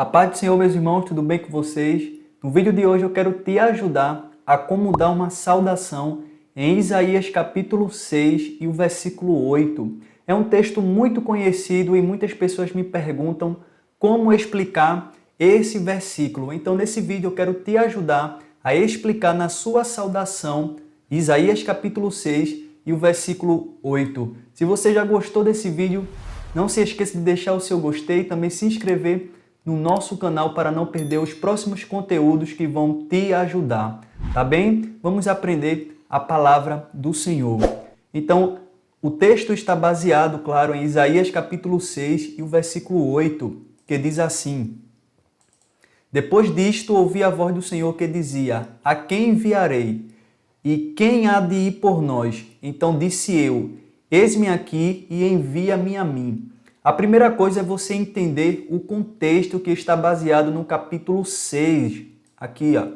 A paz do Senhor, meus irmãos, tudo bem com vocês? No vídeo de hoje eu quero te ajudar a como dar uma saudação em Isaías capítulo 6 e o versículo 8. É um texto muito conhecido e muitas pessoas me perguntam como explicar esse versículo. Então nesse vídeo eu quero te ajudar a explicar na sua saudação Isaías capítulo 6 e o versículo 8. Se você já gostou desse vídeo, não se esqueça de deixar o seu gostei e também se inscrever no nosso canal para não perder os próximos conteúdos que vão te ajudar, tá bem? Vamos aprender a palavra do Senhor. Então, o texto está baseado, claro, em Isaías capítulo 6 e o versículo 8, que diz assim: Depois disto ouvi a voz do Senhor que dizia: A quem enviarei? E quem há de ir por nós? Então disse eu: Eis-me aqui e envia-me a mim. A primeira coisa é você entender o contexto que está baseado no capítulo 6. Aqui, ó.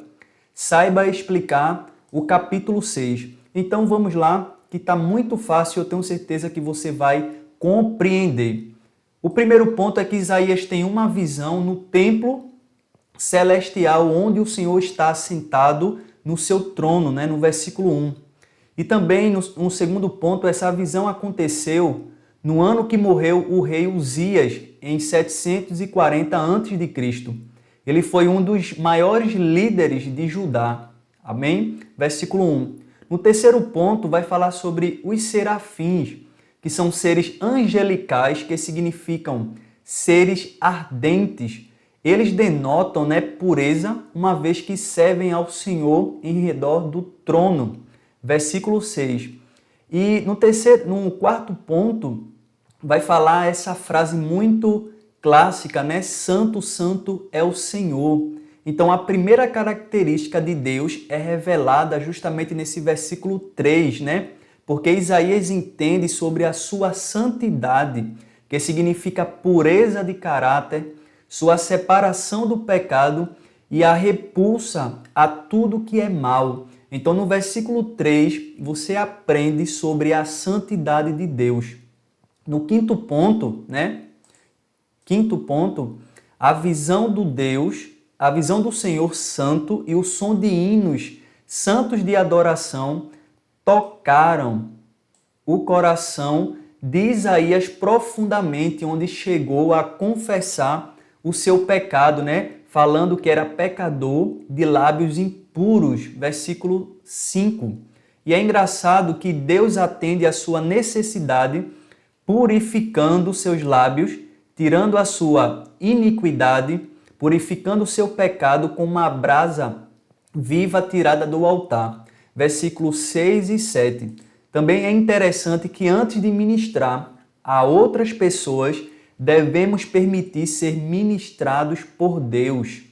Saiba explicar o capítulo 6. Então vamos lá, que está muito fácil, eu tenho certeza que você vai compreender. O primeiro ponto é que Isaías tem uma visão no templo celestial, onde o Senhor está assentado no seu trono, né? No versículo 1. E também, no segundo ponto, essa visão aconteceu no ano que morreu o rei Uzias, em 740 a.C. Ele foi um dos maiores líderes de Judá. Amém? Versículo 1. No terceiro ponto, vai falar sobre os serafins, que são seres angelicais, que significam seres ardentes. Eles denotam, pureza, uma vez que servem ao Senhor em redor do trono. Versículo 6. E no quarto ponto, vai falar essa frase muito clássica, Santo, Santo é o Senhor. Então, a primeira característica de Deus é revelada justamente nesse versículo 3, Porque Isaías entende sobre a sua santidade, que significa pureza de caráter, sua separação do pecado e a repulsa a tudo que é mal. Então, no versículo 3, você aprende sobre a santidade de Deus. No quinto ponto, a visão do Senhor santo e o som de hinos santos de adoração tocaram o coração de Isaías profundamente, onde chegou a confessar o seu pecado, falando que era pecador de lábios impuros, versículo 5. E é engraçado que Deus atende a sua necessidade purificando seus lábios, tirando a sua iniquidade, purificando o seu pecado com uma brasa viva tirada do altar. Versículos 6 e 7. Também é interessante que antes de ministrar a outras pessoas, devemos permitir ser ministrados por Deus.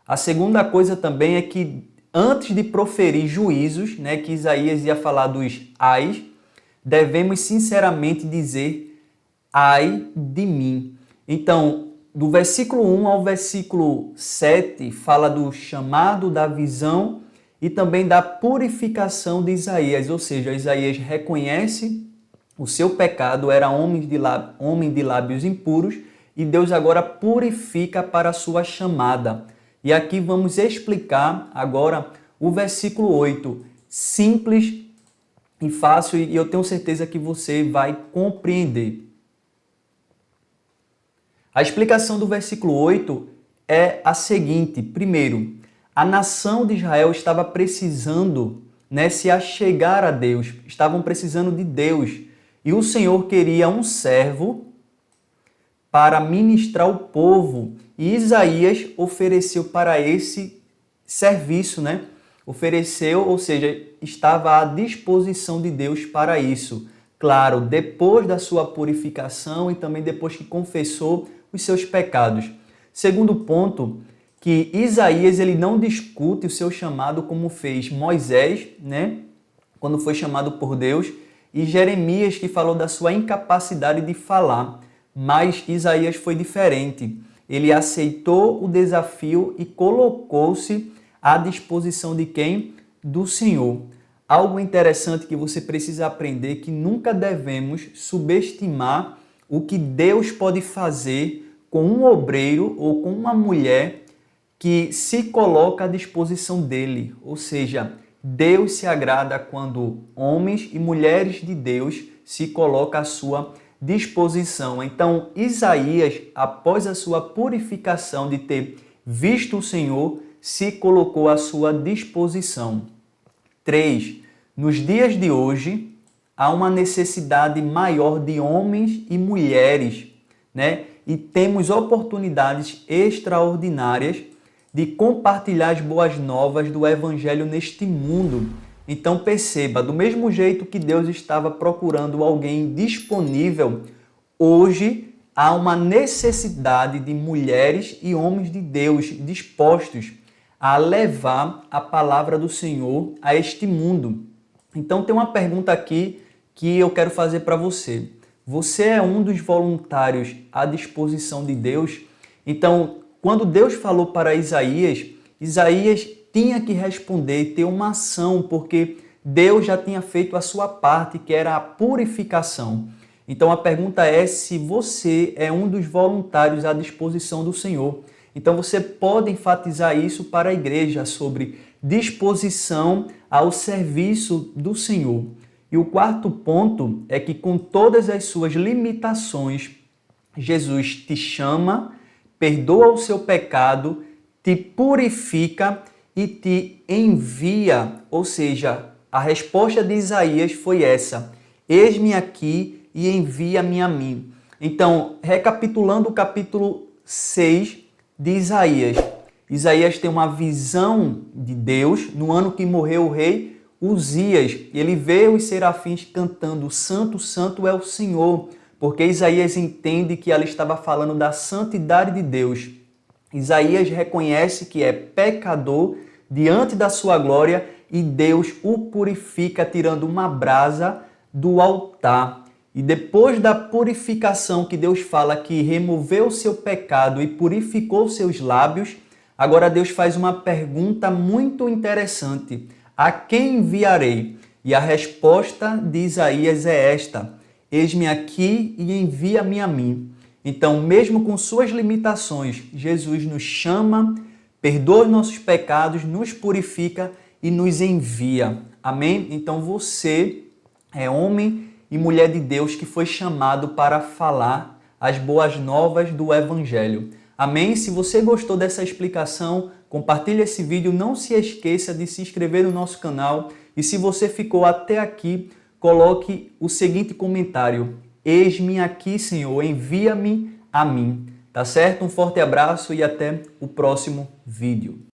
A segunda coisa também é que antes de proferir juízos, que Isaías ia falar dos ais, devemos sinceramente dizer, ai de mim. Então, do versículo 1 ao versículo 7, fala do chamado, da visão e também da purificação de Isaías. Ou seja, Isaías reconhece o seu pecado, era homem de lábios impuros, e Deus agora purifica para a sua chamada. E aqui vamos explicar agora o versículo 8, simples e fácil, e eu tenho certeza que você vai compreender. A explicação do versículo 8 é a seguinte: primeiro, a nação de Israel estava precisando se achegar a Deus, estavam precisando de Deus, e o Senhor queria um servo para ministrar o povo, e Isaías ofereceu para esse serviço, Ofereceu, ou seja, estava à disposição de Deus para isso. Claro, depois da sua purificação e também depois que confessou os seus pecados. Segundo ponto, que Isaías ele não discute o seu chamado como fez Moisés, quando foi chamado por Deus, e Jeremias, que falou da sua incapacidade de falar. Mas Isaías foi diferente. Ele aceitou o desafio e colocou-se à disposição de quem? Do Senhor. Algo interessante que você precisa aprender, que nunca devemos subestimar o que Deus pode fazer com um obreiro ou com uma mulher que se coloca à disposição dele. Ou seja, Deus se agrada quando homens e mulheres de Deus se colocam à sua disposição. Então, Isaías, após a sua purificação de ter visto o Senhor, se colocou à sua disposição. 3. Nos dias de hoje, há uma necessidade maior de homens e mulheres, né? E temos oportunidades extraordinárias de compartilhar as boas novas do Evangelho neste mundo. Então perceba, do mesmo jeito que Deus estava procurando alguém disponível, hoje há uma necessidade de mulheres e homens de Deus dispostos a levar a palavra do Senhor a este mundo. Então tem uma pergunta aqui que eu quero fazer para você. Você é um dos voluntários à disposição de Deus? Então, quando Deus falou para Isaías, Isaías tinha que responder e ter uma ação, porque Deus já tinha feito a sua parte, que era a purificação. Então a pergunta é se você é um dos voluntários à disposição do Senhor. Então você pode enfatizar isso para a igreja sobre disposição ao serviço do Senhor. E o quarto ponto é que com todas as suas limitações, Jesus te chama, perdoa o seu pecado, te purifica e te envia. Ou seja, a resposta de Isaías foi essa: eis-me aqui e envia-me a mim. Então, recapitulando o capítulo 6 de Isaías. Isaías tem uma visão de Deus no ano que morreu o rei Uzias. Ele vê os serafins cantando: Santo, Santo é o Senhor, porque Isaías entende que ela estava falando da santidade de Deus. Isaías reconhece que é pecador diante da sua glória e Deus o purifica tirando uma brasa do altar. E depois da purificação que Deus fala que removeu o seu pecado e purificou seus lábios, agora Deus faz uma pergunta muito interessante: a quem enviarei? E a resposta de Isaías é esta: eis-me aqui e envia-me a mim. Então, mesmo com suas limitações, Jesus nos chama, perdoa os nossos pecados, nos purifica e nos envia. Amém? Então você é homem e mulher de Deus que foi chamado para falar as boas novas do Evangelho. Amém? Se você gostou dessa explicação, compartilhe esse vídeo. Não se esqueça de se inscrever no nosso canal. E se você ficou até aqui, coloque o seguinte comentário: eis-me aqui, Senhor, envia-me a mim. Tá certo? Um forte abraço e até o próximo vídeo.